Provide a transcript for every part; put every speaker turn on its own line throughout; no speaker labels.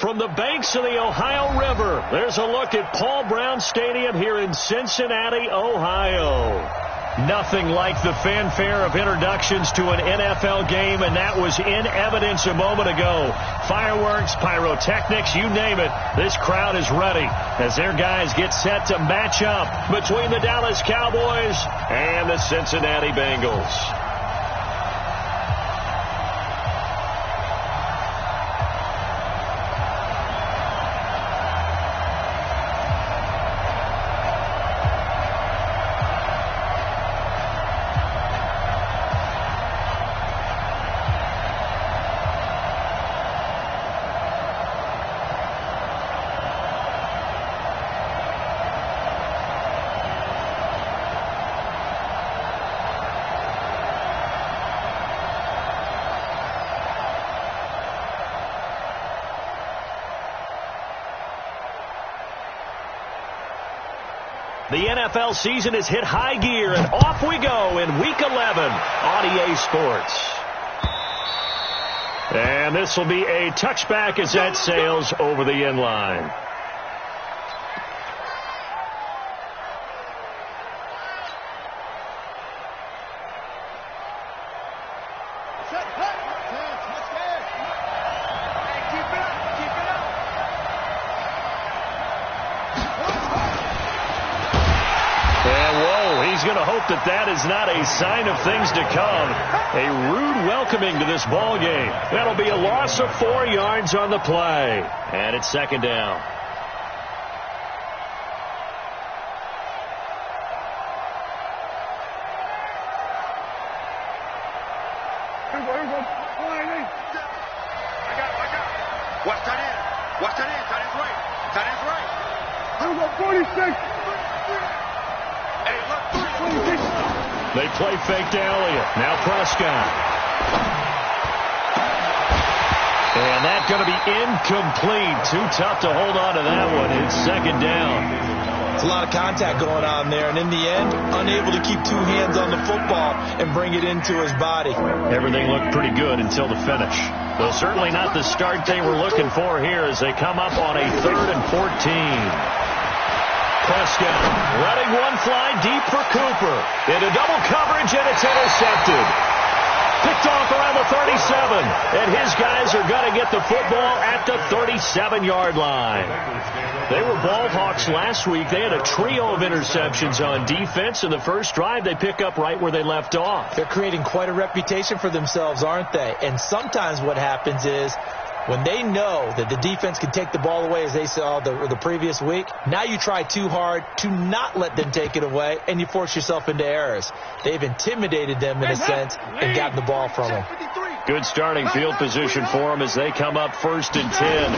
From the banks of the Ohio River, there's a look at Paul Brown Stadium here in Cincinnati, Ohio. Nothing like the fanfare of introductions to an NFL game, and that was in evidence a moment ago. Fireworks, pyrotechnics, you name it. This crowd is ready as their guys get set to match up between the Dallas Cowboys and the Cincinnati Bengals. The NFL season has hit high gear, and off we go in Week 11 on EA Sports. And this will be a touchback as that sails over the end line. That is not a sign of things to come. A rude welcoming to this ball game. That'll be a loss of 4 yards on the play. And it's second down.
Watch that in. Watch that in. That is right. That is right. I'm going 46.
They play fake to Elliott. Now Prescott. And that's going to be incomplete. Too tough to hold on to that one. It's second down.
It's a lot of contact going on there, and in the end, unable to keep 2 hands on the football and bring it into his body.
Everything looked pretty good until the finish. Though certainly not the start they were looking for here as they come up on a 3rd and 14. Prescott letting one fly deep for Cooper. Into double coverage, and it's intercepted. Picked off around the 37. And his guys are going to get the football at the 37-yard line. They were ball hawks last week. They had a trio of interceptions on defense. In the first drive, they pick up right where they left off.
They're creating quite a reputation for themselves, aren't they? And sometimes what happens is, when they know that the defense can take the ball away, as they saw the previous week, now you try too hard to not let them take it away, and you force yourself into errors. They've intimidated them in a sense and gotten the ball from them.
Good starting field position for them as they come up 1st and 10.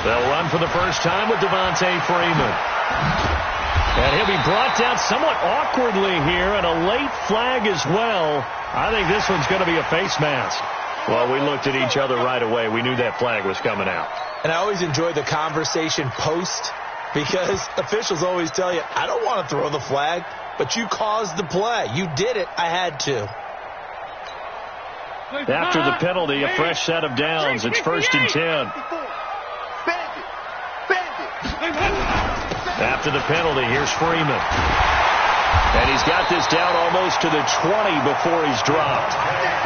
They'll run for the first time with Devontae Freeman. And he'll be brought down somewhat awkwardly here, and a late flag as well. I think this one's going to be a face mask. Well, we looked at each other right away. We knew that flag was coming out.
And I always enjoy the conversation post, because officials always tell you, I don't want to throw the flag, but you caused the play. You did it. I had to.
After the penalty, a fresh set of downs. It's 1st and 10. After the penalty, here's Freeman. And he's got this down almost to the 20 before he's dropped.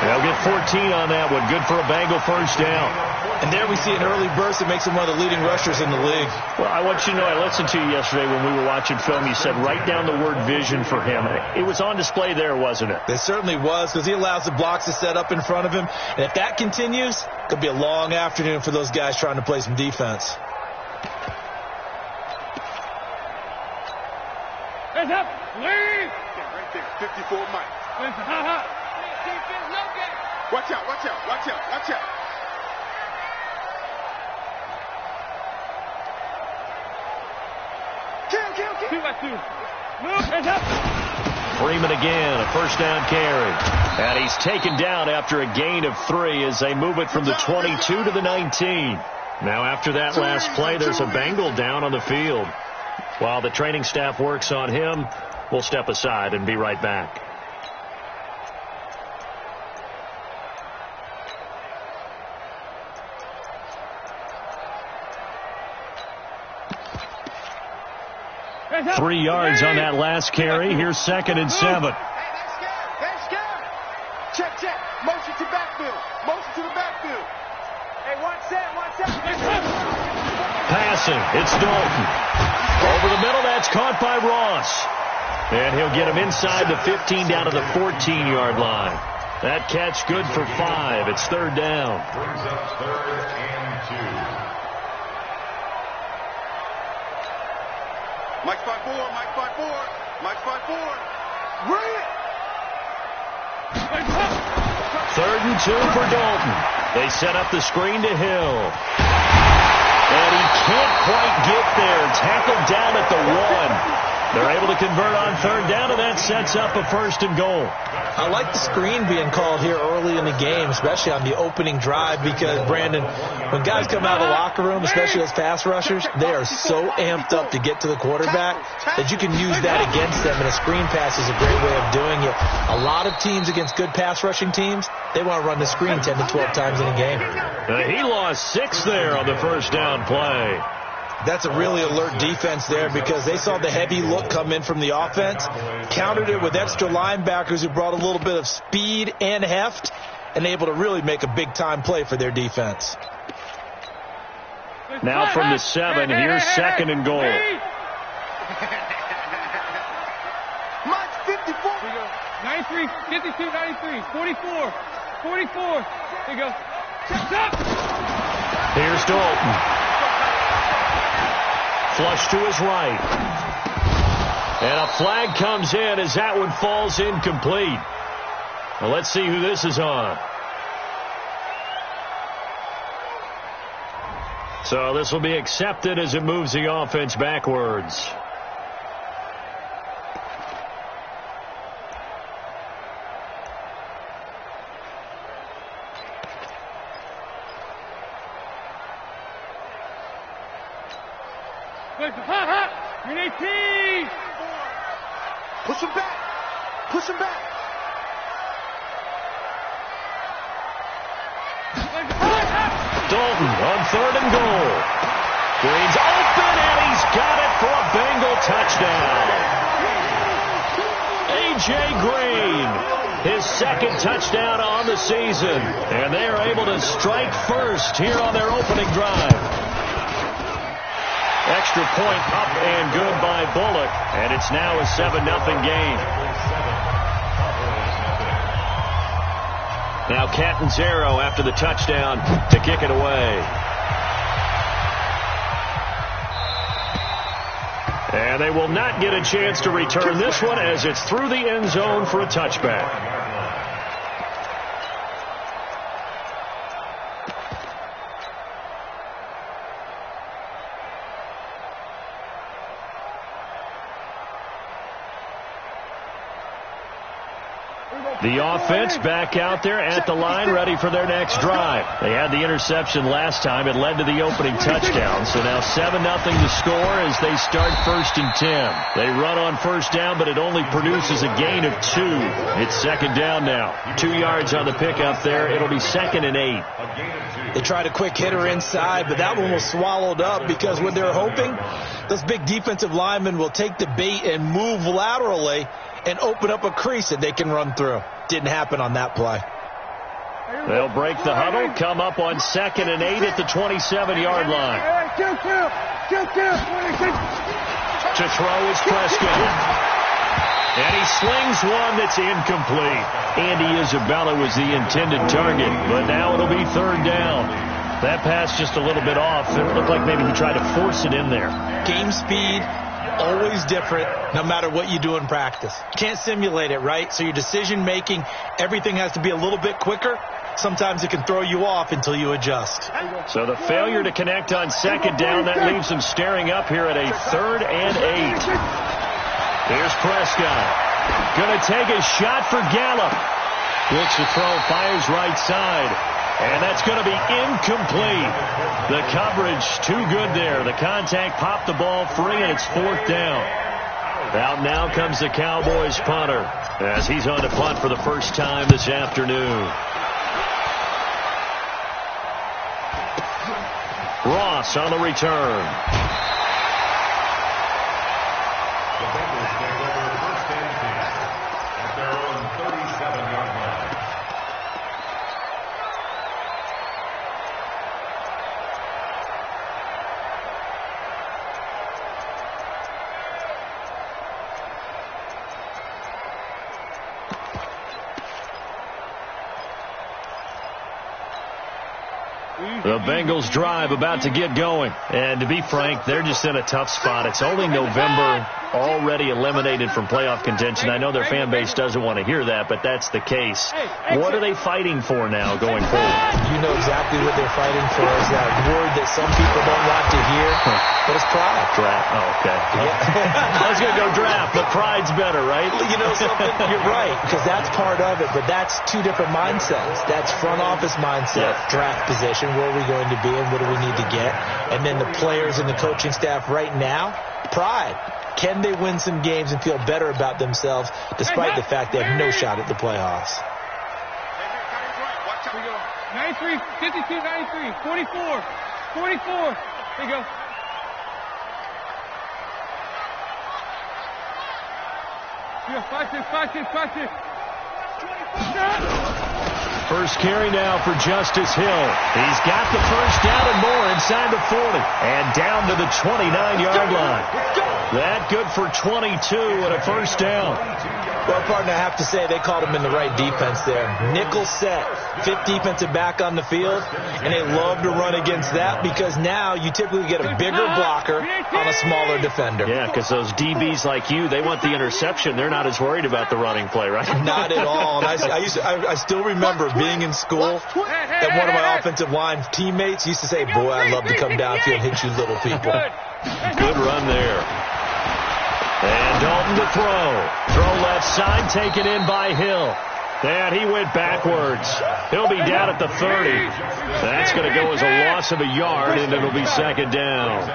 They'll get 14 on that one. Good for a Bengal first down.
And there we see an early burst that makes him one of the leading rushers in the league.
Well, I want you to know, I listened to you yesterday when we were watching film. You said write down the word vision for him. It was on display there, wasn't it?
It certainly was, because he allows the blocks to set up in front of him. And if that continues, it could be a long afternoon for those guys trying to play some defense.
Hands up! Lead! Right there, 54 Mike. Watch out, watch out, watch out, watch out. Kill. 2 by 2. Move, hands up.
Freeman again, a first down carry. And he's taken down after a gain of 3 as they move it from the 22 to the 19. Now after that last play, there's a Bengal down on the field. While the training staff works on him, we'll step aside and be right back. 3 yards on that last carry. Here's 2nd and 7.
Hey, they're scared. Check. Motion to backfield. Motion to the backfield. Hey, one set.
Passing, it's Dalton. Over the middle, that's caught by Ross. And he'll get him inside the 15 down to the 14-yard line. That catch good for 5. It's 3rd down.
Brings up 3rd and 2.
Mike 5-4. Bring it.
3rd and 2 for Dalton. They set up the screen to Hill. And he can't quite get there. Tackled down at the 1. They're able to convert on 3rd down, and that sets up a 1st and goal.
I like the screen being called here early in the game, especially on the opening drive, because, Brandon, when guys come out of the locker room, especially as pass rushers, they are so amped up to get to the quarterback that you can use that against them, and a screen pass is a great way of doing it. A lot of teams against good pass rushing teams, they want to run the screen 10 to 12 times in a game.
He lost 6 there on the 1st down play.
That's a really alert defense there because they saw the heavy look come in from the offense, countered it with extra linebackers who brought a little bit of speed and heft, and able to really make a big-time play for their defense.
Now from the 7, here's 2nd and goal.
Mike 54.
93, 52, 93, 44. There you go.
Here's Dalton. Flush to his right. And a flag comes in as that one falls incomplete. Well, let's see who this is on. So this will be accepted as it moves the offense backwards.
You're 18.
Push him back.
Dalton on 3rd and goal. Green's open, and he's got it for a Bengal touchdown. A.J. Green, his 2nd touchdown on the season. And they are able to strike first here on their opening drive. Extra point up and good by Bullock, and it's now a 7-0 game. Now Catanzaro after the touchdown to kick it away. And they will not get a chance to return this one as it's through the end zone for a touchback. The offense back out there at the line, ready for their next drive. They had the interception last time. It led to the opening touchdown. So now 7-0 to score as they start 1st and 10. They run on 1st down, but it only produces a gain of 2. It's 2nd down now. 2 yards on the pickup there. It'll be 2nd and 8.
They tried a quick hitter inside, but that one was swallowed up because what they're hoping, those big defensive linemen will take the bait and move laterally and open up a crease that they can run through. Didn't happen on that play.
They'll break the huddle, come up on 2nd and 8 at the 27-yard line. To throw is Prescott. And he slings one that's incomplete. Andy Isabella was the intended target, but now it'll be 3rd down. That pass just a little bit off. It looked like maybe he tried to force it in there.
Game speed, always different, no matter what you do in practice. You can't simulate it, right? So your decision-making, everything has to be a little bit quicker. Sometimes it can throw you off until you adjust.
So the failure to connect on 2nd down, that leaves them staring up here at a 3rd and 8. Here's Prescott. Going to take a shot for Gallup. Looks to throw, fires right side. And that's going to be incomplete. The coverage too good there. The contact popped the ball free, and it's 4th down. Out now comes the Cowboys punter as he's on to punt for the first time this afternoon. Ross on the return. The Bengals drive about to get going. And to be frank, they're just in a tough spot. It's only November, already eliminated from playoff contention. I know their fan base doesn't want to hear that, but that's the case. What are they fighting for now going forward?
You know exactly what they're fighting for. Is that word that some people don't want to hear, but it's pride.
Draft. Oh, okay. I was going to go draft, but pride's better, right?
You know something? You're right, because that's part of it, but that's two different mindsets. That's front office mindset, draft position, where are we going to be and what do we need to get? And then the players and the coaching staff right now, pride. Can they win some games and feel better about themselves despite the fact they have no shot at the playoffs?
93, 52, 93, 44, 44. There you go. Five, six.
First carry now for Justice Hill. He's got the first down and more inside the 40. And down to the 29-yard line. That good for 22 and a first down.
Well, partner, I have to say they called him in the right defense there. Nickel set, fifth defensive back on the field, and they love to run against that because now you typically get a bigger blocker on a smaller defender.
Yeah, because those DBs like you, they want the interception. They're not as worried about the running play, right?
Not at all. And I still remember being in school, and one of my offensive line teammates used to say, boy, I'd love to come downfield and hit you little people.
Good run there. And Dalton to throw. Throw left side, taken in by Hill. And he went backwards. He'll be down at the 30. That's going to go as a loss of a yard, and it'll be second down.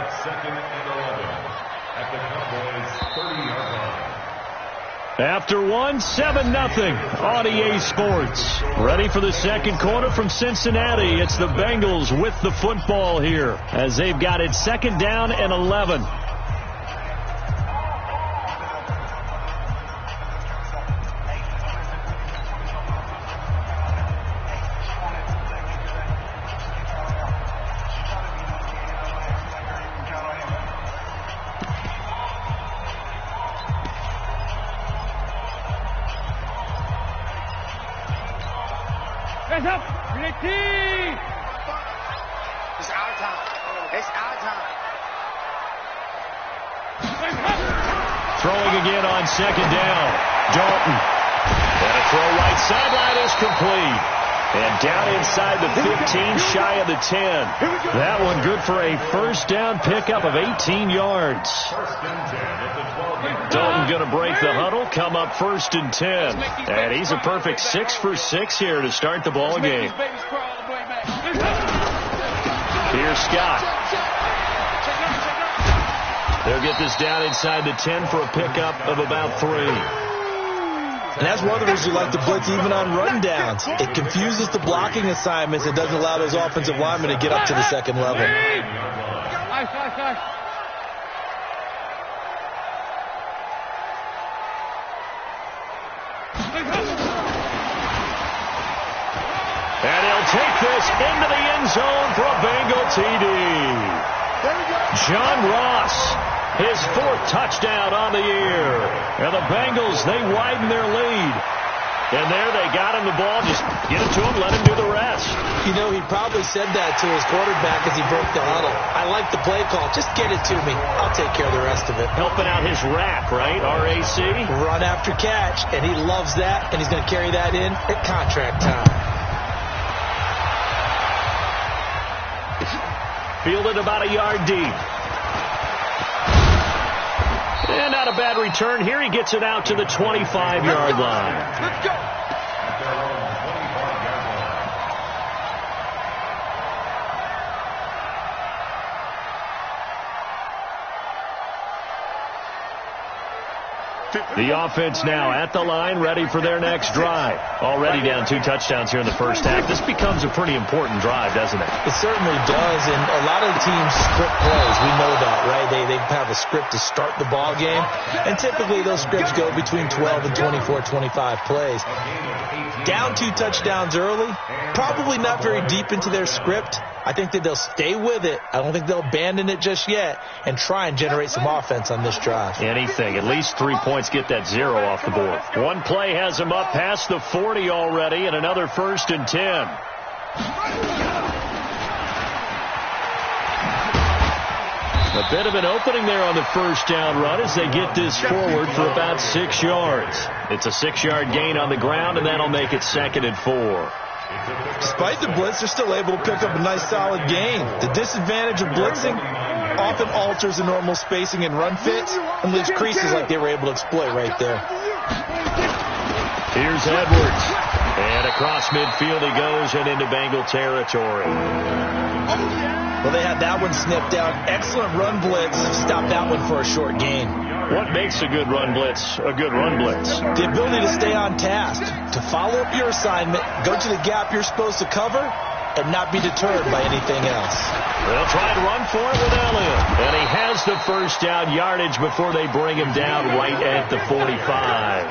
After one, 7-0 on EA Sports. Ready for the second quarter from Cincinnati. It's the Bengals with the football here as they've got it second down and 11.
Hands up!
It's our time. It's our time.
Throwing again on second down. Dalton. And a throw right sideline is complete. And down inside the 15, shy of the 10. That one good for a first down pickup of 18 yards. Dalton going to break the huddle, come up first and 10. And he's a perfect 6 for 6 here to start the ball game. Here's Scott. They'll get this down inside the 10 for a pickup of about 3.
And that's one of the reasons you like to blitz even on rundowns. It confuses the blocking assignments. It doesn't allow those offensive linemen to get up to the second level.
And he'll take this into the end zone for a Bengal TD. John Ross, his 4th touchdown on the year. And the Bengals, they widen their lead. And there they got him the ball. Just get it to him, let him do the rest.
You know, he probably said that to his quarterback as he broke the huddle. I like the play call. Just get it to me. I'll take care of the rest of it.
Helping out his rack, right? RAC?
Run after catch. And he loves that. And he's going to carry that in at contract time.
Fielded about a yard deep. And not a bad return. Here he gets it out to the 25-yard line.
Let's go.
The offense now at the line, ready for their next drive. Already down 2 touchdowns here in the first half. This becomes a pretty important drive, doesn't it?
It certainly does, and a lot of the teams script plays. We know that, right? They have a script to start the ball game, and typically those scripts go between 12 and 24, 25 plays. Down 2 touchdowns early, probably not very deep into their script. I think that they'll stay with it. I don't think they'll abandon it just yet and try and generate some offense on this drive.
Anything. At least 3 points, get that 0 off the board. One play has them up past the 40 already, and another 1st and 10. A bit of an opening there on the first down run as they get this forward for about 6 yards. It's a 6-yard gain on the ground, and that'll make it 2nd and 4.
Despite the blitz, they're still able to pick up a nice solid gain. The disadvantage of blitzing often alters the normal spacing and run fits and leaves creases like they were able to exploit right there.
Here's Edwards. And across midfield he goes and into Bengal territory.
Well, they had that one snipped out. Excellent run blitz. Stop that one for a short gain.
What makes a good run blitz a good run blitz?
The ability to stay on task, to follow up your assignment, go to the gap you're supposed to cover, and not be deterred by anything else.
They'll try to run for it with Elliott. And he has the first down yardage before they bring him down right at the 45.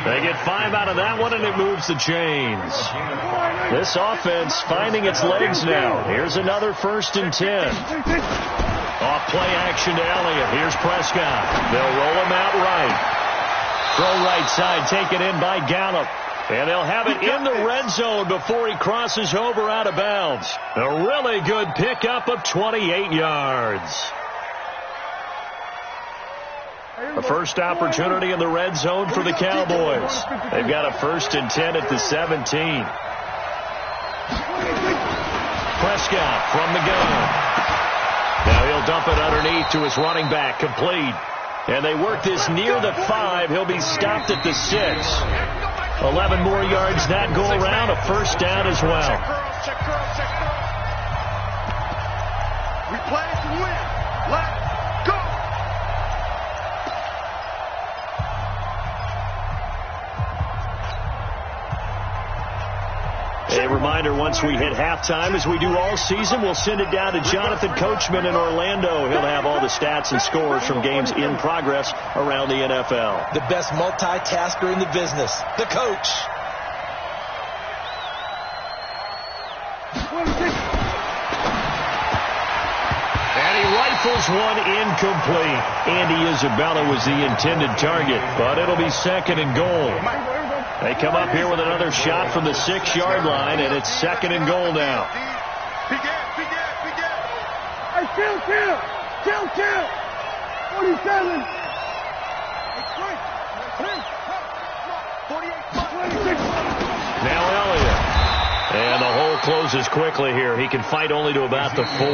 They get 5 out of that one, and it moves the chains. This offense finding its legs now. Here's another 1st and 10. Off play action to Elliott. Here's Prescott. They'll roll him out right. Throw right side, taken in by Gallup. And they'll have it in the red zone before he crosses over out of bounds. A really good pickup of 28 yards. A first opportunity in the red zone for the Cowboys. They've got a 1st and 10 at the 17. Prescott from the gun. Now he'll dump it underneath to his running back, complete. And they work this near the 5. He'll be stopped at the 6. 11 more yards that go around, a 1st down as well.
We play to win. Let's go.
A reminder, once we hit halftime, as we do all season, we'll send it down to Jonathan Coachman in Orlando. He'll have all the stats and scores from games in progress around the NFL.
The best multitasker in the business, the coach.
And he rifles one incomplete. Andy Isabella was the intended target, but it'll be 2nd and goal. They come up here with another shot from the 6-yard line, and it's 2nd and goal now.
Hey, chill. 47.
Now Elliott. And the hole closes quickly here. He can fight only to about the 4.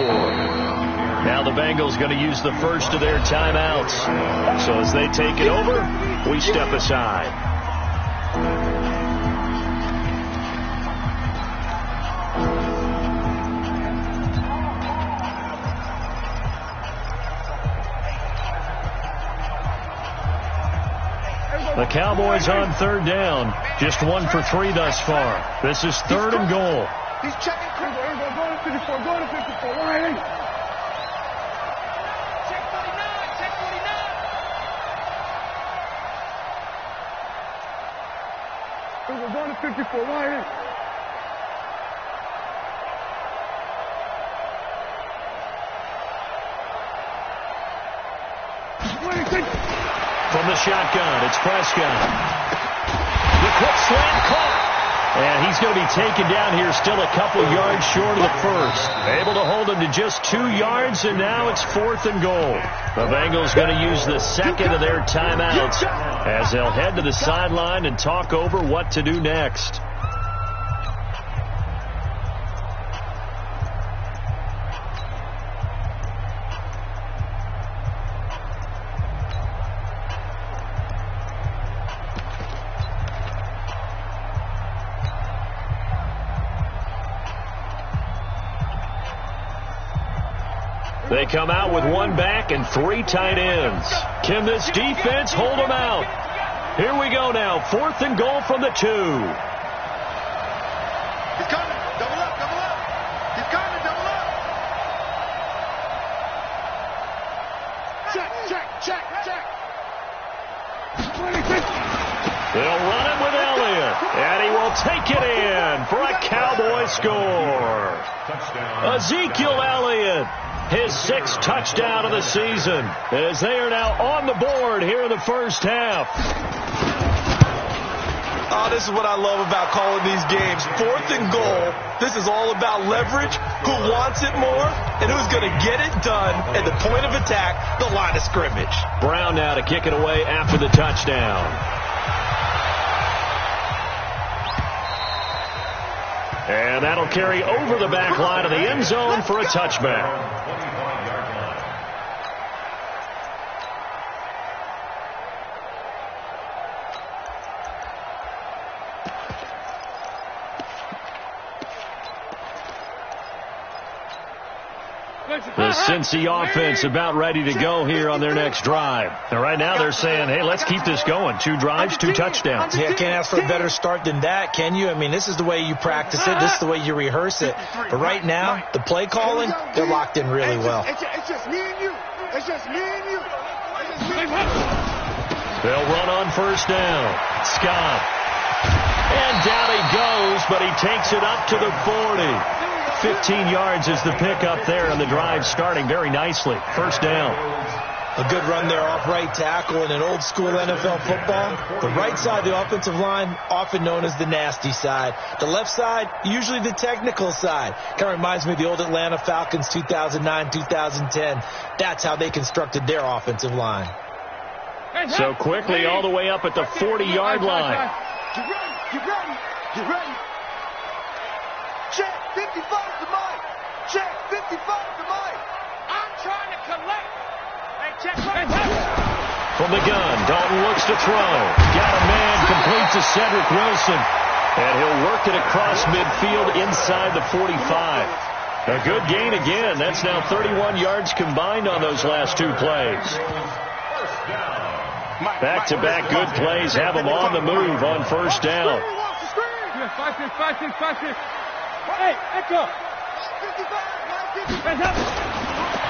Now the Bengals going to use the first of their timeouts. So as they take it over, we step aside. The Cowboys on 3rd down. Just 1 for 3 thus far. This is 3rd and goal.
He's checking.
Go to 54. Go to 54. Right.
Check 49. Check 49.
Go to 54. Right.
From the shotgun, it's Prescott. The quick slant caught. And he's going to be taken down here, still a couple yards short of the 1st. Able to hold him to just 2 yards, and now it's 4th and goal. The Bengals going to use the 2nd of their timeouts as they'll head to the sideline and talk over what to do next. They come out with 1 back and 3 tight ends. Can this defense hold them out? Here we go now. 4th and goal from the 2.
He's coming. Double up. He's coming. Double up. Check.
They'll run it with Elliott, and he will take it in for a Cowboy score. Ezekiel Elliott, his 6th touchdown of the season, as they are now on the board here in the first half.
Oh, this is what I love about calling these games. 4th and goal. This is all about leverage, who wants it more, and who's going to get it done at the point of attack, the line of scrimmage.
Brown now to kick it away after the touchdown. And that'll carry over the back line of the end zone for a touchback. The Cincy offense about ready to go here on their next drive. And right now they're saying, hey, let's keep this going. 2 drives, 2 touchdowns.
Yeah, can't ask for a better start than that, can you? I mean, this is the way you practice it. This is the way you rehearse it. But right now, the play calling, they're locked in really well.
It's just me and you. It's just me and you.
They'll run on first down. Scott. And down he goes, but he takes it up to the 40. 15 yards is the pickup there, and the drive starting very nicely. First down.
A good run there off right tackle in an old school NFL football. The right side of the offensive line, often known as the nasty side. The left side, usually the technical side. Kind of reminds me of the old Atlanta Falcons 2009, 2010. That's how they constructed their offensive line.
So quickly all the way up at the 40-yard line.
Get ready. Get ready. Get ready. Check 55 to Mike. Check 55 to Mike. I'm trying to collect. Hey, check.
From the gun, Dalton looks to throw. Got a man, complete to Cedric Wilson. And he'll work it across midfield inside the 45. A good gain again. That's now 31 yards combined on those last 2 plays. Back-to-back good plays have them on the move on first down.
5-6. Hey, echo.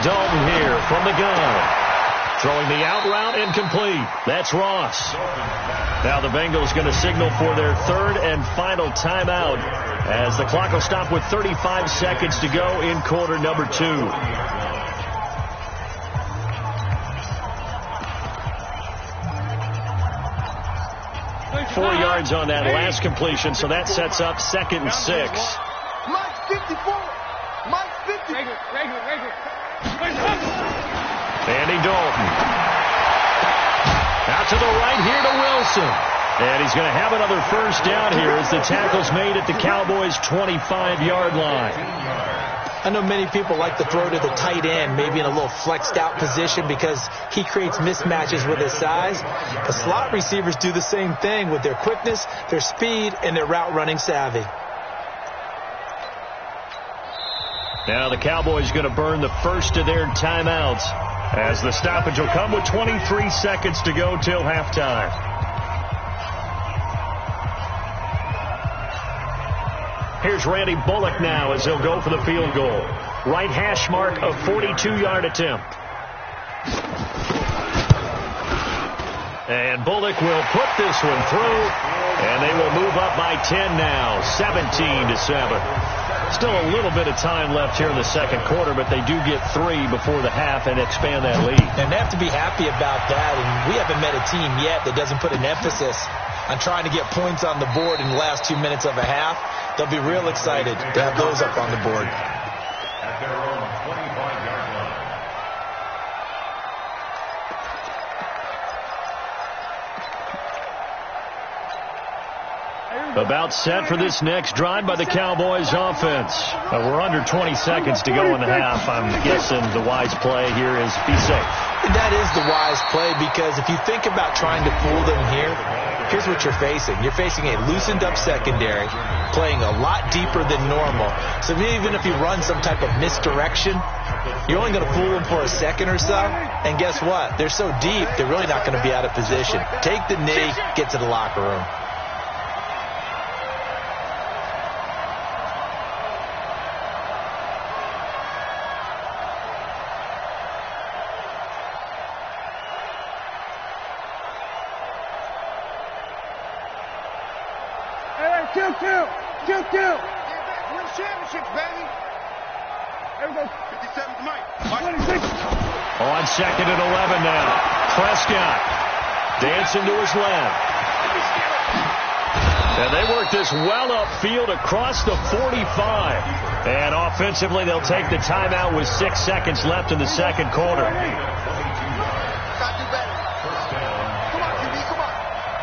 Dalton here from the gun. Throwing the out route incomplete. That's Ross. Now the Bengals going to signal for their 3rd and final timeout as the clock will stop with 35 seconds to go in quarter number 2. 4 yards on that last completion, so that sets up 2nd and 6.
Mike's 54. Mike's 50.
Andy Dalton. Out to the right here to Wilson. And he's going to have another first down here as the tackle's made at the Cowboys' 25-yard line.
I know many people like to throw to the tight end, maybe in a little flexed out position because he creates mismatches with his size. The slot receivers do the same thing with their quickness, their speed, and their route running savvy.
Now the Cowboys going to burn the first of their timeouts as the stoppage will come with 23 seconds to go till halftime. Here's Randy Bullock now as he'll go for the field goal. Right hash mark, a 42-yard attempt. And Bullock will put this one through, and they will move up by 10 now, 17-7. Still a little bit of time left here in the second quarter, but they do get 3 before the half and expand that lead.
And they have to be happy about that, and we haven't met a team yet that doesn't put an emphasis on trying to get points on the board in the last 2 minutes of a half. They'll be real excited to have those up on the board.
At their own 25-yard line.
About set for this next drive by the Cowboys offense. We're under 20 seconds to go in the half. I'm guessing the wise play here is be safe.
That is the wise play because if you think about trying to fool them here, here's what you're facing. You're facing a loosened up secondary, playing a lot deeper than normal. So even if you run some type of misdirection, you're only going to fool them for a second or so. And guess what? They're so deep, they're really not going to be out of position. Take the knee, get to the locker room.
Win championships, baby. There we go. 57 to Mike. 26.
On 2nd and 11 now. Prescott dancing to his left. And they work this well upfield across the 45. And offensively, they'll take the timeout with 6 seconds left in the second quarter.
Gotta do better. Come on, QB, come on.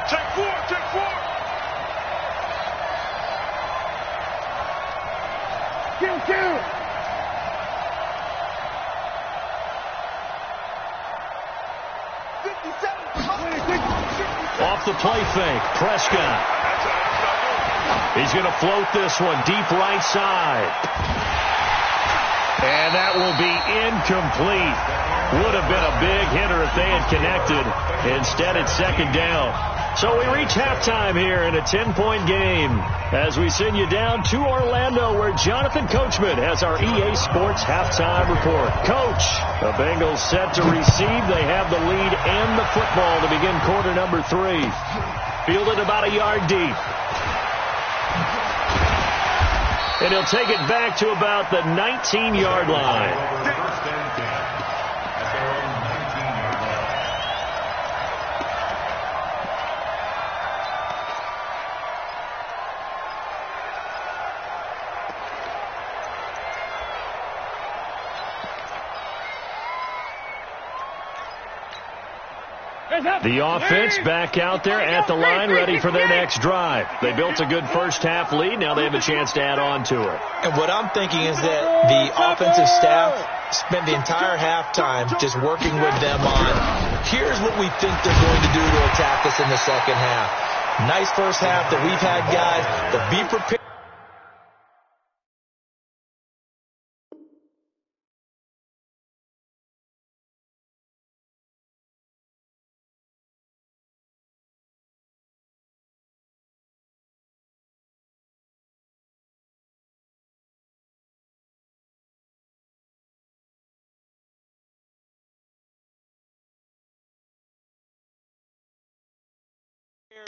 Take four, take four. Kill.
Off the play fake, Prescott. He's going to float this one deep right side. And that will be incomplete. Would have been a big hitter if they had connected. Instead, it's second down. So we reach halftime here in a 10-point game as we send you down to Orlando where Jonathan Coachman has our EA Sports halftime report. Coach, the Bengals set to receive. They have the lead and the football to begin quarter number 3. Fielded about a yard deep. And he'll take it back to about the 19-yard line. The offense back out there at the line, ready for their next drive. They built a good first-half lead. Now they have a chance to add on to it.
And what I'm thinking is that the offensive staff spent the entire halftime just working with them on, here's what we think they're going to do to attack us in the second half. Nice first half that we've had, guys, but be prepared.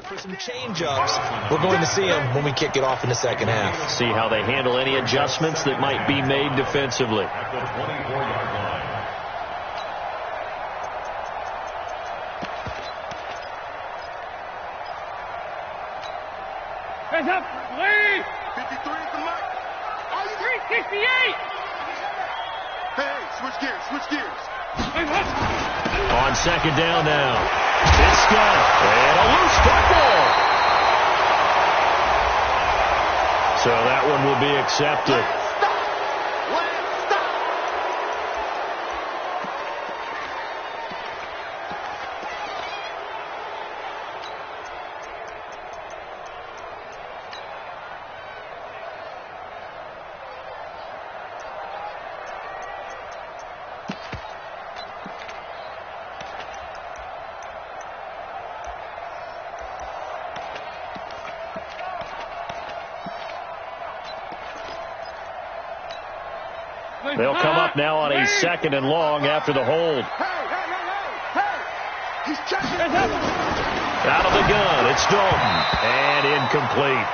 For some change-ups, we're going to see them when we kick it off in the second half.
See how they handle any adjustments that might be made defensively.
At the 24-yard line.
Hands up, lead.
53 is the mark.
Are you 368?
Hey, switch gears.
On second down now. It's Scott. And a loose football. So that one will be accepted. They'll come up now on a second and long after the hold.
Hey. He's checking.
Out of the gun, it's Dalton. And incomplete.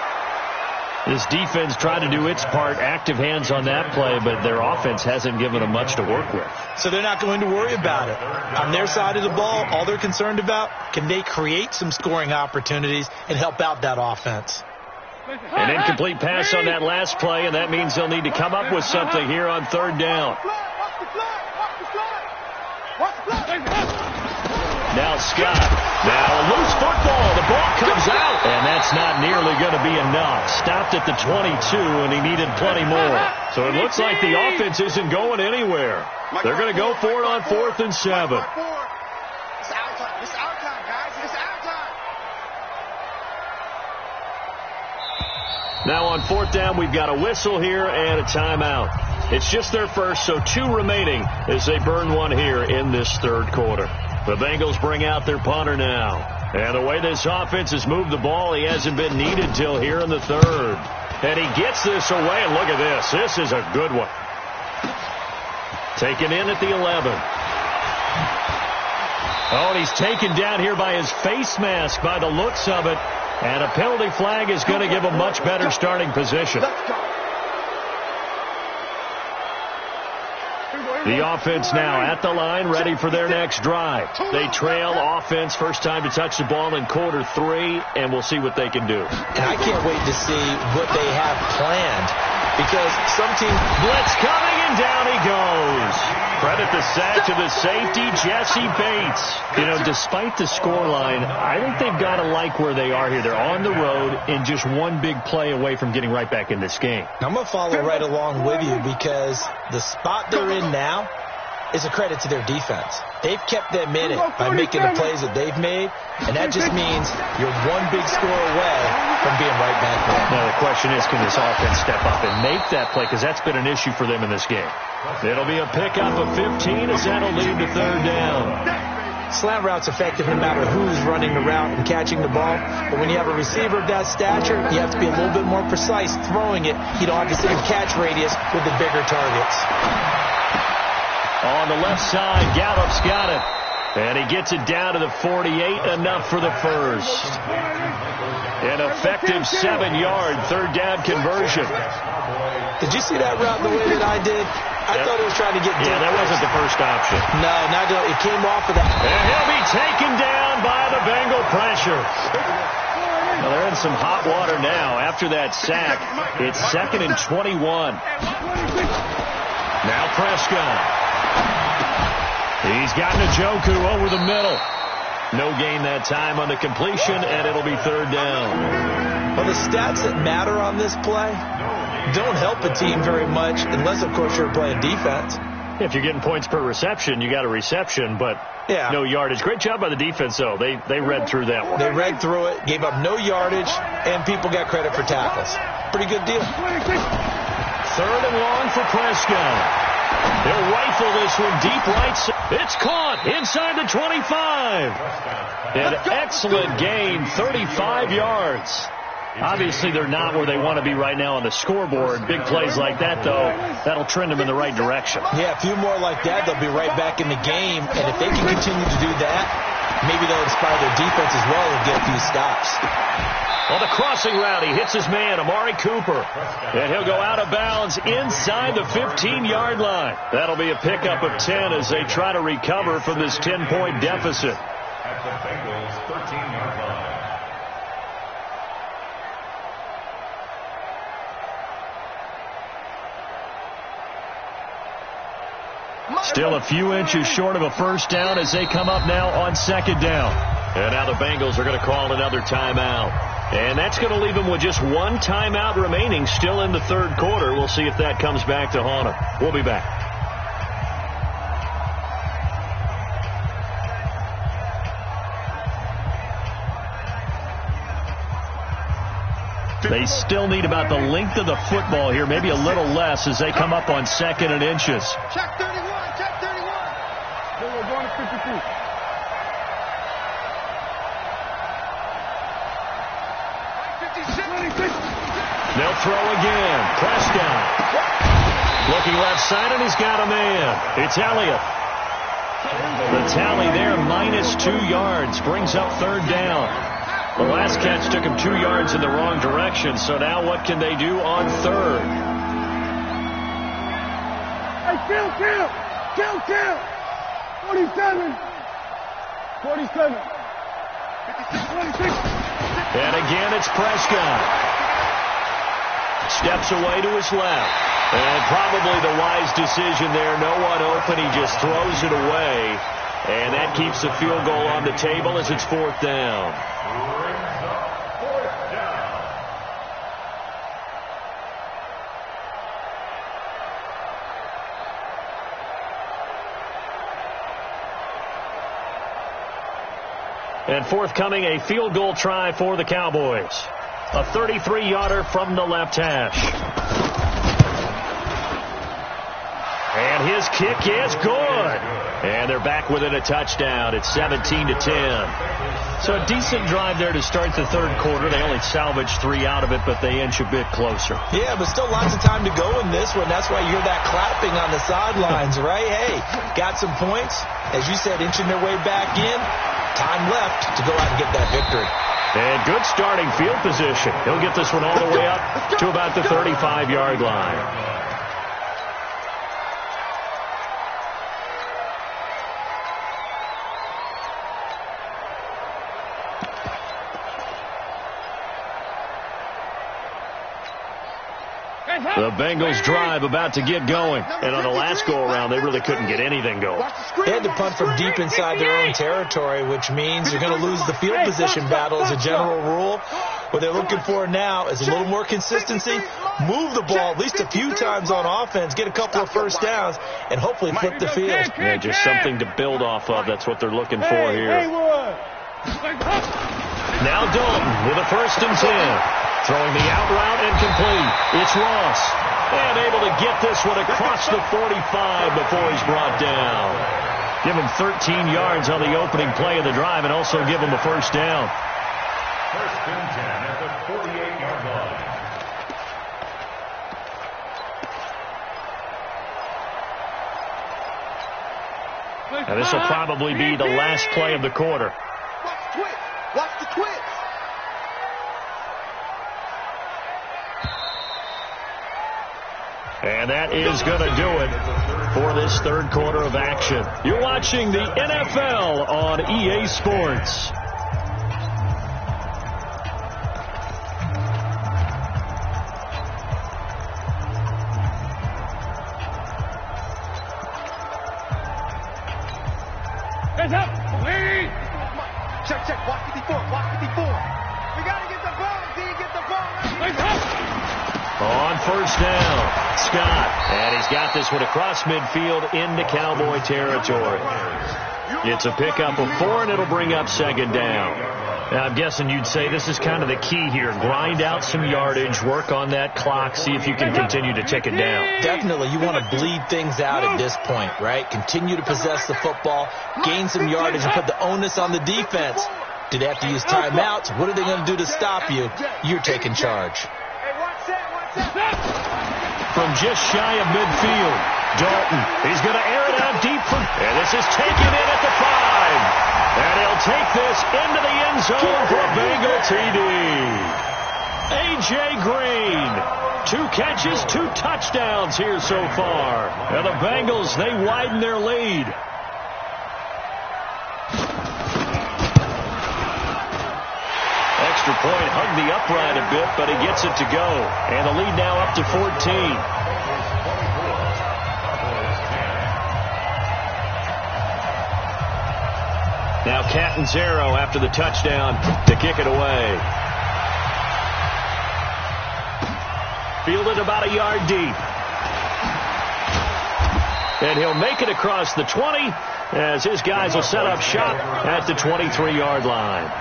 This defense tried to do its part, active hands on that play, but their offense hasn't given them much to work with.
So they're not going to worry about it. On their side of the ball, all they're concerned about, can they create some scoring opportunities and help out that offense?
An incomplete pass on that last play, and that means they'll need to come up with something here on third down. Now Scott. Now a loose football. The ball comes out, and that's not nearly going to be enough. Stopped at the 22, and he needed plenty more. So it looks like the offense isn't going anywhere. They're going to go for it on 4th and 7.
It's our time. It's our time, guys. It's our time.
Now on 4th down, we've got a whistle here and a timeout. It's just their first, so 2 remaining as they burn one here in this third quarter. The Bengals bring out their punter now. And the way this offense has moved the ball, he hasn't been needed till here in the third. And he gets this away, and look at this. This is a good one. Taken in at the 11. Oh, and he's taken down here by his face mask by the looks of it. And a penalty flag is going to give a much better starting position.
Let's go.
The offense now at the line, ready for their next drive. They trail offense, first time to touch the ball in quarter 3, and we'll see what they can do.
And I can't wait to see what they have planned, because some team...
Blitz coming, and down he goes. Credit the sack to the safety, Jesse Bates. You know, despite the scoreline, I think they've got to like where they are here. They're on the road and just one big play away from getting right back in this game.
I'm going to follow right along with you, because the spot they're in now is a credit to their defense. They've kept them in it by making the plays that they've made, and that just means you're one big score away from being right back there.
Now the question is, can this offense step up and make that play, because that's been an issue for them in this game. It'll be a pickup of 15 as that'll lead to third down.
Slant route's effective no matter who's running the route and catching the ball. But when you have a receiver of that stature, you have to be a little bit more precise throwing it. You don't have the same catch radius with the bigger targets.
On the left side, Gallup's got it. And he gets it down to the 48, enough for the first. An effective 7-yard third down conversion.
Did you see that route the way that I did? I thought it was trying to get deep.
Yeah, that wasn't the first option.
No, not good. It came off of that.
And he'll be taken down by the Bengal pressure. Well, they're in some hot water now. After that sack, it's 2nd and 21. Now Prescott. He's got Njoku over the middle. No gain that time on the completion, and it'll be third down.
Well, the stats that matter on this play don't help a team very much unless, of course, you're playing defense.
If you're getting points per reception, you got a reception, but no yardage. Great job by the defense, though. They read through that one.
They read through it, gave up no yardage, and people got credit for tackles. Pretty good deal.
3rd and long for Prescott. They'll rifle this one deep right. It's caught inside the 25. An excellent gain, 35 yards. Obviously, they're not where they want to be right now on the scoreboard. Big plays like that, though, that'll trend them in the right direction.
Yeah, a few more like that, they'll be right back in the game. And if they can continue to do that, maybe they'll inspire their defense as well and get a few stops.
On the crossing route, he hits his man, Amari Cooper. And he'll go out of bounds inside the 15-yard line. That'll be a pickup of 10 as they try to recover from this 10-point deficit.
At the Bengals' 13-yard line.
Still a few inches short of a first down as they come up now on 2nd down. And now the Bengals are going to call another timeout. And that's going to leave them with just one timeout remaining still in the third quarter. We'll see if that comes back to haunt them. We'll be back. They still need about the length of the football here, maybe a little less as they come up on 2nd and inches.
Check 31, check 31.
We're going to 52.
They'll throw again. Prescott. Looking left side, and he's got a man. It's Elliott. The tally there, -2 yards, brings up third down. The last catch took him 2 yards in the wrong direction, so now what can they do on third?
Hey, kill. 47. 47. 26.
And again, it's Prescott. Steps away to his left. And probably the wise decision there. No one open. He just throws it away. And that keeps the field goal on the table as it's 4th down. And forthcoming, a field goal try for the Cowboys. A 33-yarder from the left hash. And his kick is good. And they're back within a touchdown. It's 17-10. So a decent drive there to start the third quarter. They only salvaged 3 out of it, but they inch a bit closer.
Yeah, but still lots of time to go in this one. That's why you hear that clapping on the sidelines, right? Hey, got some points. As you said, inching their way back in. Time left to go out and get that victory.
And good starting field position. He'll get this one all the way up to about the 35-yard line. The Bengals drive about to get going. And on the last go-around, they really couldn't get anything going.
They had to punt from deep inside their own territory, which means you're going to lose the field position battle as a general rule. What they're looking for now is a little more consistency, move the ball at least a few times on offense, get a couple of first downs, and hopefully flip the field.
Yeah, just something to build off of. That's what they're looking for here. Now Dalton with a 1st and 10. Throwing the out route and complete. It's Ross. And able to get this one across the 45 before he's brought down. Give him 13 yards on the opening play of the drive and also give him a 1st down.
1st and 10 at the 48-yard line.
And this will probably be the last play of the quarter.
Watch the twist. Watch the twist.
And that is going to do it for this 3rd quarter of action. You're watching the NFL on EA Sports.
Heads up.
Check. Watch the D4. Watch the D4. We got to get the ball. D, get the ball.
Heads up.
On 1st down, Scott. And he's got this one across midfield into Cowboy territory. It's a pickup of 4, and it'll bring up 2nd down. Now, I'm guessing you'd say this is kind of the key here. Grind out some yardage, work on that clock, see if you can continue to tick it down.
Definitely, you want to bleed things out at this point, right? Continue to possess the football, gain some yardage, and put the onus on the defense. Do they have to use timeouts? What are they going to do to stop you? You're taking charge.
From just shy of midfield, Dalton. He's going to air it out deep. And this is taken in at the 5. And he'll take this into the end zone for a Bengal TD. A.J. Green. 2 catches, 2 touchdowns here so far. And the Bengals, they widen their lead. Extra point, hugged the upright a bit, but he gets it to go. And the lead now up to 14. Now Catanzaro after the touchdown to kick it away. Fielded about a yard deep. And he'll make it across the 20 as his guys will set up shop at the 23-yard line.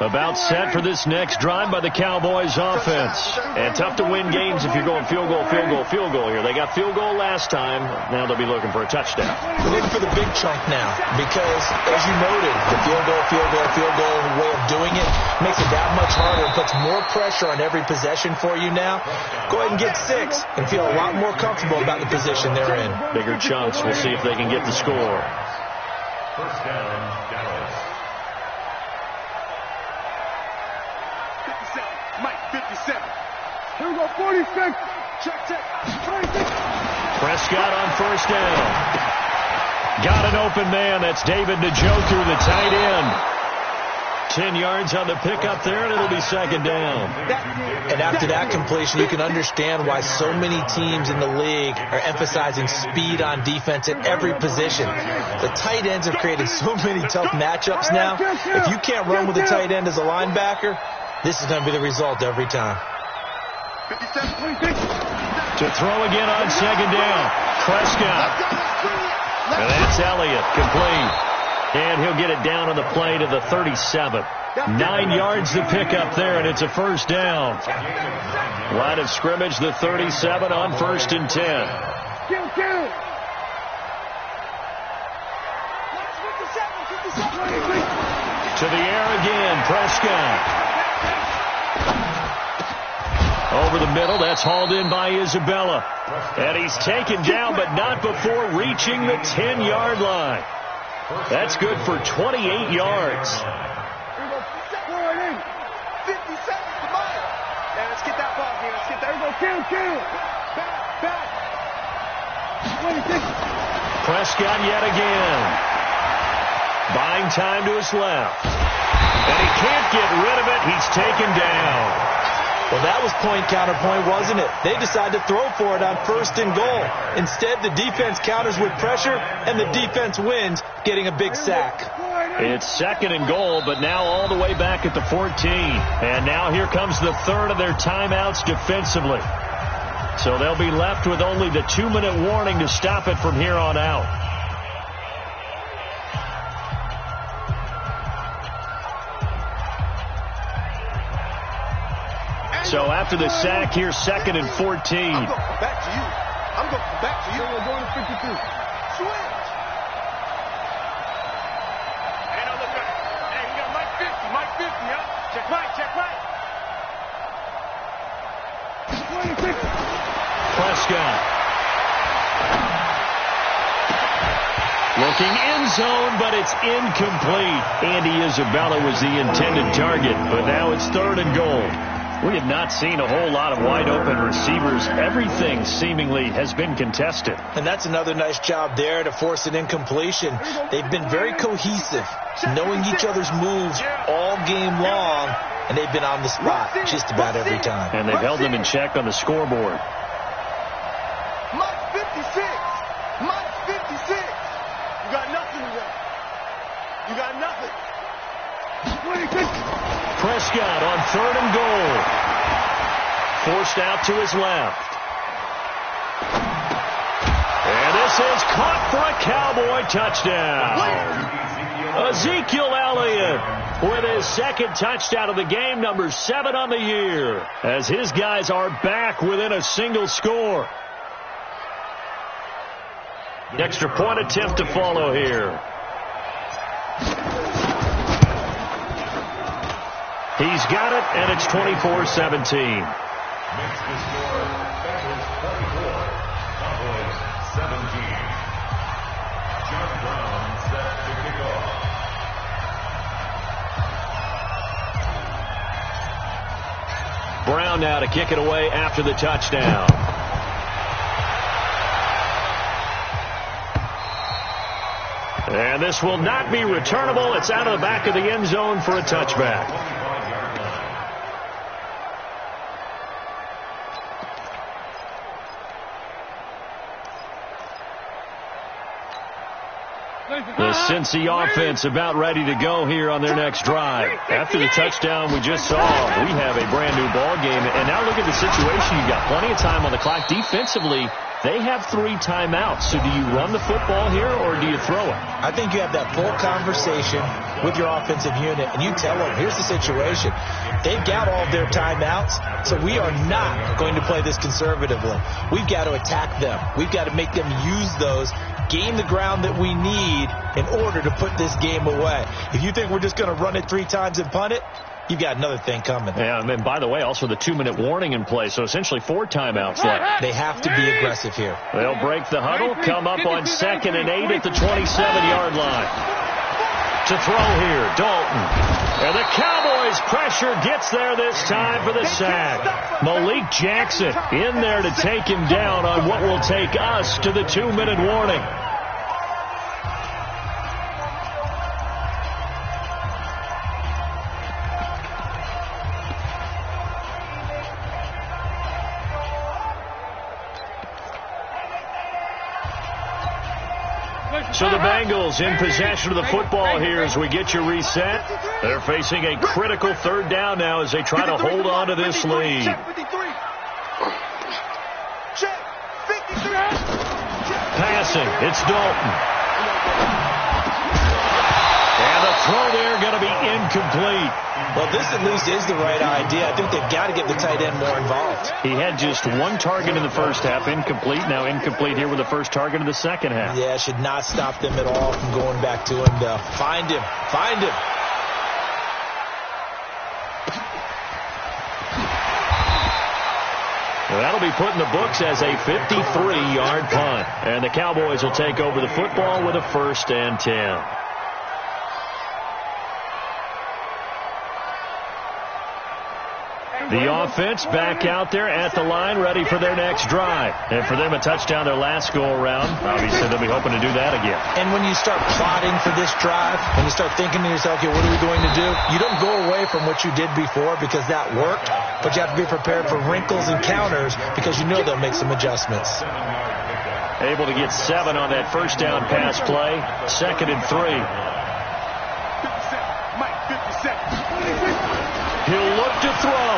About set for this next drive by the Cowboys offense. And tough to win games if you're going field goal here. They got field goal last time. Now they'll be looking for a touchdown.
We're looking for the big chunk now because, as you noted, the field goal way of doing it makes it that much harder and puts more pressure on every possession for you now. Go ahead and get 6 and feel a lot more comfortable about the position they're in.
Bigger chunks. We'll see if they can get the score.
1st down, Dallas.
57.
Here we go, 46.
Check.
26.
Prescott on 1st down. Got an open man. That's David Njoku, the tight end. 10 yards on the pickup there, and it'll be 2nd down.
And after that completion, you can understand why so many teams in the league are emphasizing speed on defense at every position. The tight ends have created so many tough matchups now. If you can't run with a tight end as a linebacker, this is going to be the result every time.
57.
To throw again on 2nd down. Prescott. And that's Elliott, complete. And he'll get it down on the play to the 37. 9 yards to pick up there, and it's a 1st down. Line of scrimmage, the 37 on 1st and 10.
Kill.
To the air again, Prescott. Over the middle, that's hauled in by Isabella. And he's taken down, but not before reaching the 10-yard line. That's good for 28 yards.
50 seconds to mile. Yeah, let's get that ball here. Let's get that.
Kill.
Back.
26.
Prescott yet again. Buying time to his left. And he can't get rid of it. He's taken down.
Well, that was point counterpoint, wasn't it? They decided to throw for it on 1st and goal. Instead, the defense counters with pressure, and the defense wins, getting a big sack.
It's 2nd and goal, but now all the way back at the 14. And now here comes the 3rd of their timeouts defensively. So they'll be left with only the 2-minute warning to stop it from here on out. So after the sack, here's 2nd and 14.
I'm going to come back to you. I'm going to come back to you.
We're going to 52.
Switch. Hey, now look at it. Hey, we got Mike 50. Mike 50, huh? Check Mike. Check Mike.
26.
Prescott. Looking end zone, but it's incomplete. Andy Isabella was the intended target, but now it's 3rd and goal. We have not seen a whole lot of wide-open receivers. Everything seemingly has been contested.
And that's another nice job there to force an incompletion. They've been very cohesive, knowing each other's moves all game long, and they've been on the spot just about every time.
And they've held them in check on the scoreboard.
Mike 56. Mike 56. You got nothing today. You got nothing.
26.
Prescott on 3rd and goal. Forced out to his left. And this is caught for a Cowboy touchdown. Ezekiel Elliott with his 2nd touchdown of the game, number 7 on the year, as his guys are back within a single score. Extra point attempt to follow here. He's got it, and it's 24-17.
Makes the score Bengals 44, Cowboys 17. John Brown set to kick off.
Brown now to kick it away after the touchdown. And this will not be returnable. It's out of the back of the end zone for a touchback. The Cincy offense about ready to go here on their next drive. After the touchdown we just saw, we have a brand new ball game. And now look at the situation. You've got plenty of time on the clock. Defensively, they have 3 timeouts. So do you run the football here or do you throw it?
I think you have that full conversation with your offensive unit, and you tell them, here's the situation. They've got all of their timeouts, so we are not going to play this conservatively. We've got to attack them. We've got to make them use those, gain the ground that we need in order to put this game away. If you think we're just going to run it 3 times and punt it, you've got another thing coming.
Yeah, and then, by the way, also the 2-minute warning in play, so essentially 4 timeouts left.
They have to be aggressive here.
They'll break the huddle, come up on 2nd and 8 at the 27-yard line. To throw here, Dalton. And the Cowboys' pressure gets there this time for the sack. Malik Jackson in there to take him down on what will take us to the 2-minute warning. So the Bengals in possession of the football here as we get you reset. They're facing a critical 3rd down now as they try to hold on to this lead. Passing, it's Dalton. And the throw there going to be incomplete.
Well, this at least is the right idea. I think they've got to get the tight end more involved.
He had just 1 target in the first half, incomplete. Now incomplete here with the first target of the second half.
Yeah, should not stop them at all from going back to him, though. Find him. Find him.
Well, that'll be put in the books as a 53-yard punt. And the Cowboys will take over the football with a 1st and 10. The offense back out there at the line, ready for their next drive. And for them, a touchdown their last go-around. Obviously, they'll be hoping to do that again.
And when you start plotting for this drive, when you start thinking to yourself, okay, what are we going to do? You don't go away from what you did before because that worked, but you have to be prepared for wrinkles and counters because you know they'll make some adjustments.
Able to get 7 on that first down pass play. 2nd and 3. He'll look to throw.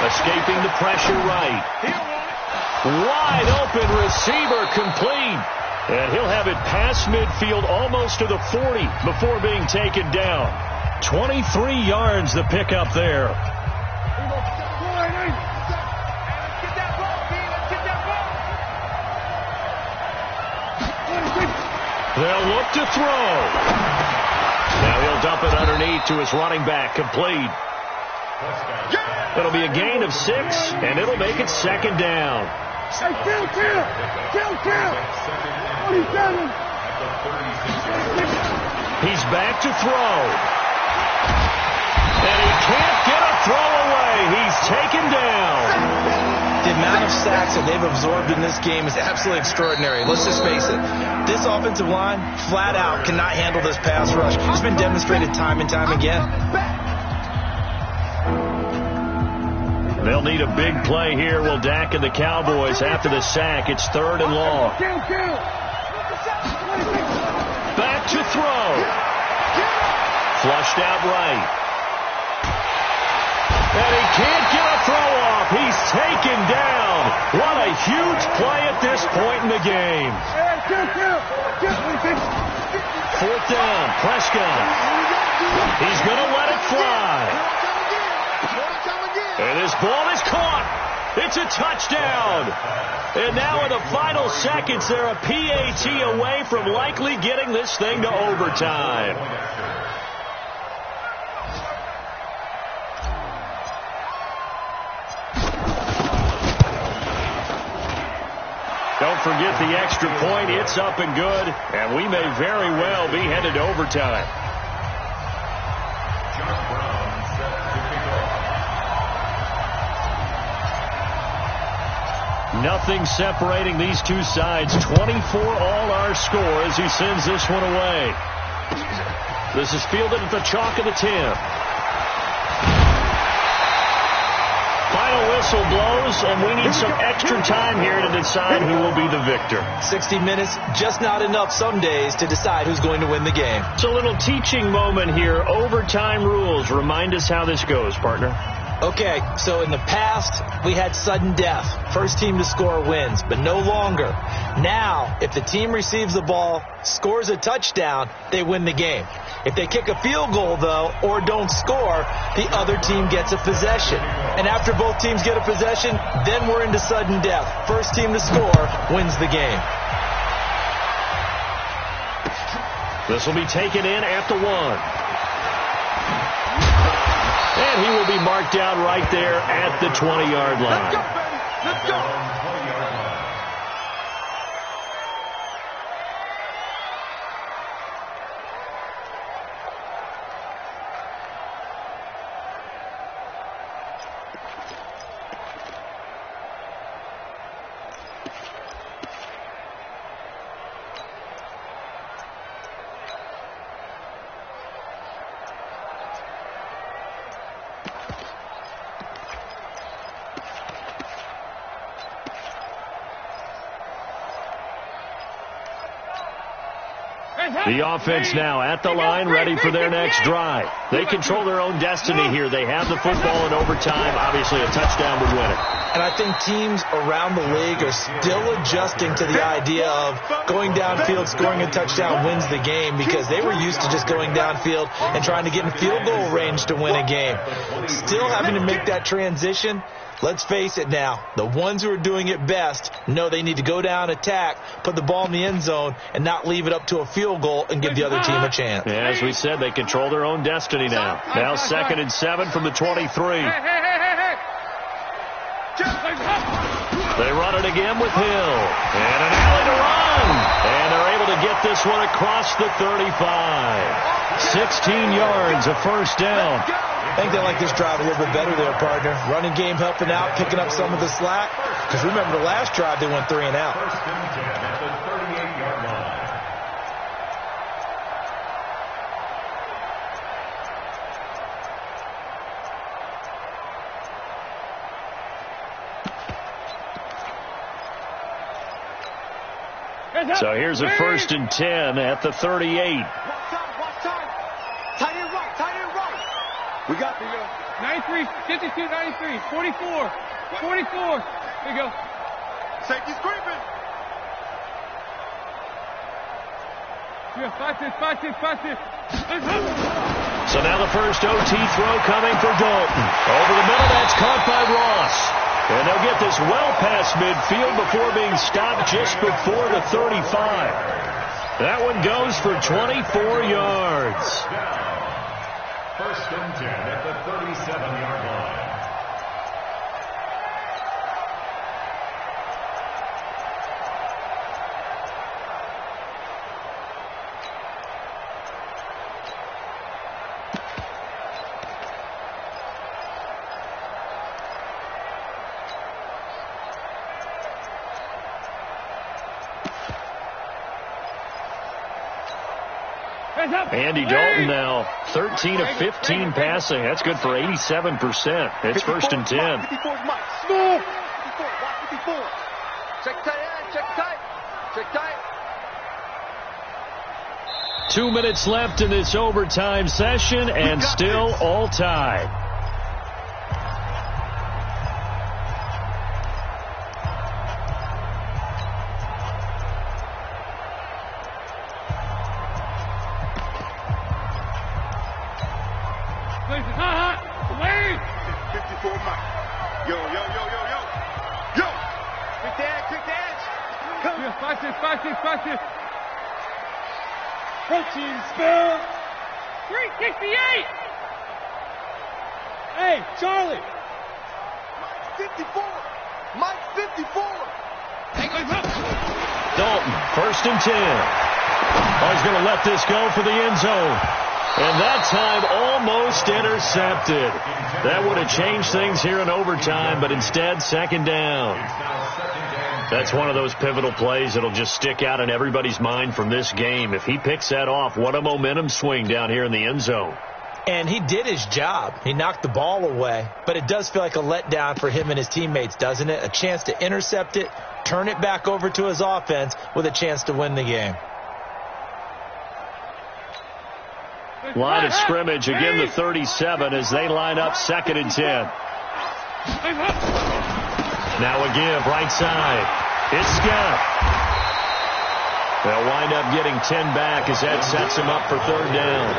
Escaping the pressure right. Wide open receiver complete. And he'll have it past midfield almost to the 40 before being taken down. 23 yards the pickup there. They'll look to throw. Now he'll dump it underneath to his running back, complete. It'll be a gain of 6, and it'll make it 2nd down. He's back to throw. And he can't get a throw away. He's taken down.
The amount of sacks that they've absorbed in this game is absolutely extraordinary. Let's just face it. This offensive line, flat out, cannot handle this pass rush. It's been demonstrated time and time again.
They'll need a big play here. Will Dak and the Cowboys after the sack. It's 3rd and long. Back to throw. Flushed out right. And he can't get a throw off. He's taken down. What a huge play at this point in the game. 4th down, Prescott. He's going to let it fly. And this ball is caught. It's a touchdown. And now in the final seconds, they're a PAT away from likely getting this thing to overtime. Don't forget the extra point. It's up and good, and we may very well be headed to overtime. Nothing separating these two sides. 24 all our score as he sends this one away. This is fielded at the chalk of the 10. Final whistle blows, and we need some extra time here to decide who will be the victor.
60 minutes, just not enough some days to decide who's going to win the game.
It's a little teaching moment here. Overtime rules. Remind us how this goes, partner.
Okay, so in the past, we had sudden death. First team to score wins, but no longer. Now, if the team receives the ball, scores a touchdown, they win the game. If they kick a field goal, though, or don't score, the other team gets a possession. And after both teams get a possession, then we're into sudden death. First team to score wins the game.
This will be taken in at the 1. And he will be marked down right there at the 20-yard line.
Let's go, baby. Let's go.
The offense now at the line, ready for their next drive. They control their own destiny here. They have the football in overtime. Obviously, a touchdown would win it.
And I think teams around the league are still adjusting to the idea of going downfield, scoring a touchdown wins the game, because they were used to just going downfield and trying to get in field goal range to win a game. Still having to make that transition. Let's face it now, the ones who are doing it best know they need to go down, attack, put the ball in the end zone, and not leave it up to a field goal and give the other team a chance.
Yeah, as we said, they control their own destiny now. Now 2nd and 7 from the 23. They run it again with Hill. And an alley to run. And they're able to get this one across the 35. 16 yards, a first down.
I think they like this drive a little bit better there, partner. Running game helping out, picking up some of the slack. Because remember, the last drive they went 3 and out.
First and 10 at the 38-yard line.
So here's a first and 10 at the 38.
Watch time. Tight end right. We got the
93, 52, 93, 44, 44. There you go.
safety screaming.
Yeah, 5-6.
So now the first OT throw coming for Dalton. Over the middle, that's caught by Ross. And they'll get this well past midfield before being stopped just before the 35. That one goes for 24 yards.
First and 10 at the 37-yard line.
Andy Dalton now 13 of 15 passing. That's good for 87%. It's first and 10.
54's Mike. Smooth. 54. Watch 54. Check tight.
2 minutes left in this overtime session, and still all tied.
Wait!
54 Mike. Yo. Quick dance. Come.
Yeah, 5-6. Protein spill. 368. Hey, Charlie.
Mike 54.
Dalton, first and 10. He's going to let this go for the end zone. And that time almost intercepted. That would have changed things here in overtime, but instead, second down. That's one of those pivotal plays that'll just stick out in everybody's mind from this game. If he picks that off, what a momentum swing down here in the end zone.
And he did his job. He knocked the ball away. But it does feel like a letdown for him and his teammates, doesn't it? A chance to intercept it, turn it back over to his offense with a chance to win the game.
Line of scrimmage, again the 37 as they line up second and 10. Now a give, right side. It's Scott. They'll wind up getting 10 back as that sets him up for third down.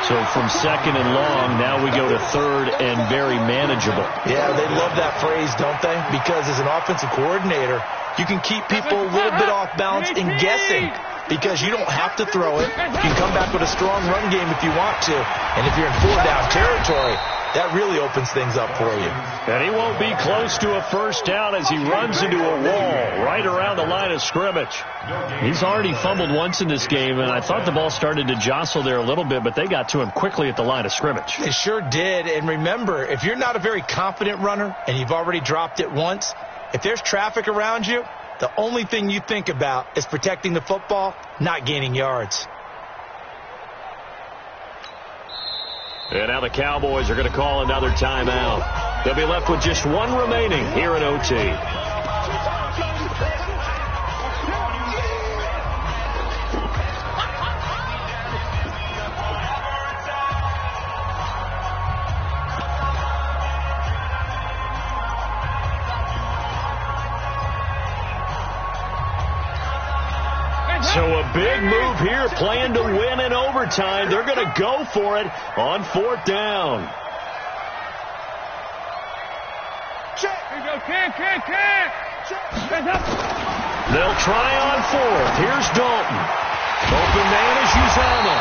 So from second and long, now we go to third and very manageable.
Yeah, they love that phrase, don't they? Because as an offensive coordinator, you can keep people a little bit off balance and guessing. Because you don't have to throw it. You can come back with a strong run game if you want to. And if you're in 4-down territory, that really opens things up for you.
And he won't be close to a first down as he runs into a wall right around the line of scrimmage. He's already fumbled once in this game, and I thought the ball started to jostle there a little bit, but they got to him quickly at the line of scrimmage.
They sure did. And remember, if you're not a very confident runner and you've already dropped it once, if there's traffic around you, the only thing you think about is protecting the football, not gaining yards.
And now the Cowboys are going to call another timeout. They'll be left with just one remaining here in OT. So a big move here, playing to win in overtime. They're going to go for it on fourth down.
Check. Here you go, check.
They'll try on fourth. Here's Dalton. Open man is Uzama.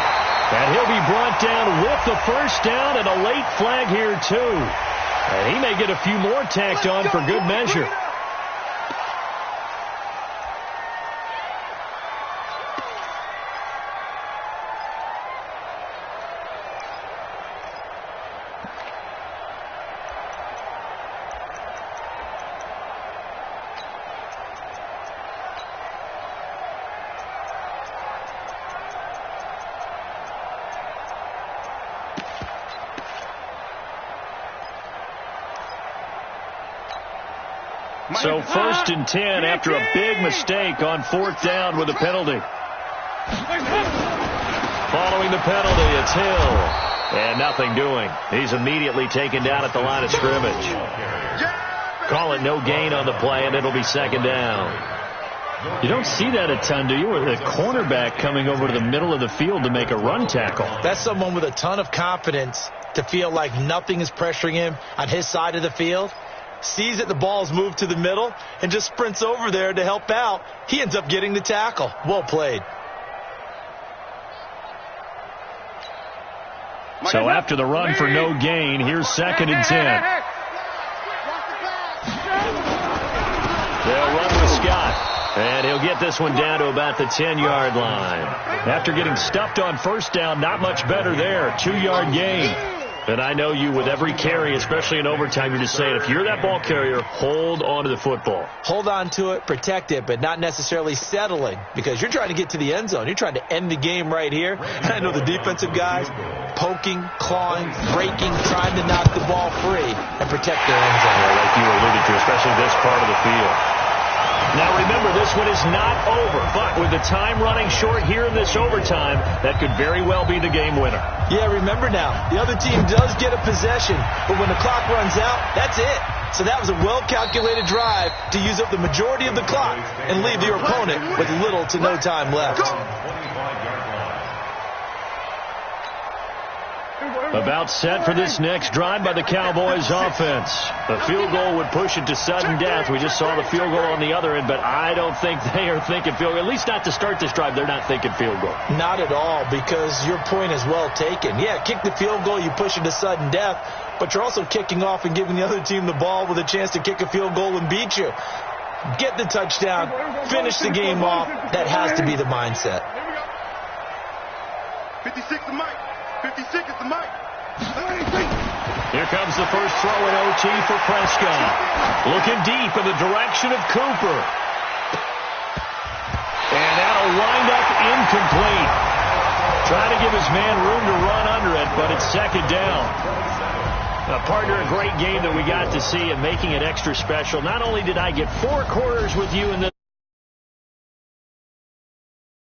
And he'll be brought down with the first down and a late flag here too. And he may get a few more tacked on for good measure. So 1st and 10 after a big mistake on 4th down with a penalty. Following the penalty, it's Hill. And nothing doing. He's immediately taken down at the line of scrimmage. Call it no gain on the play, and it'll be 2nd down.
You don't see that a ton, do you? With a cornerback coming over to the middle of the field to make a run tackle.
That's someone with a ton of confidence to feel like nothing is pressuring him on his side of the field. Sees that the ball's moved to the middle and just sprints over there to help out. He ends up getting the tackle. Well played.
So after the run for no gain, here's 2nd and 10. They'll run with Scott. And he'll get this one down to about the 10-yard line. After getting stuffed on 1st down, not much better there. 2-yard gain. And I know you, with every carry, especially in overtime, you're just saying, if you're that ball carrier, hold on to the football.
Hold on to it, protect it, but not necessarily settling, because you're trying to get to the end zone. You're trying to end the game right here. And I know the defensive guys poking, clawing, breaking, trying to knock the ball free and protect their end zone.
Yeah, like you alluded to, especially this part of the field. Now, remember, this one is not over, but with the time running short here in this overtime, that could very well be the game winner.
Yeah, remember now, the other team does get a possession, but when the clock runs out, that's it. So that was a well-calculated drive to use up the majority of the clock and leave your opponent with little to no time left.
About set for this next drive by the Cowboys offense. The field goal would push it to sudden death. We just saw the field goal on the other end, but I don't think they are thinking field goal. At least not to start this drive. They're not thinking field goal.
Not at all, because your point is well taken. Yeah, kick the field goal, you push it to sudden death, but you're also kicking off and giving the other team the ball with a chance to kick a field goal and beat you. Get the touchdown, finish the game off. That has to be the mindset.
56 to Mike. 56 is the mic.
Here comes the first throw in OT for Prescott. Looking deep in the direction of Cooper. And that'll wind up incomplete. Trying to give his man room to run under it, but it's 2nd down. Partner, a great game that we got to see and making it extra special. Not only did I get 4 quarters with you in this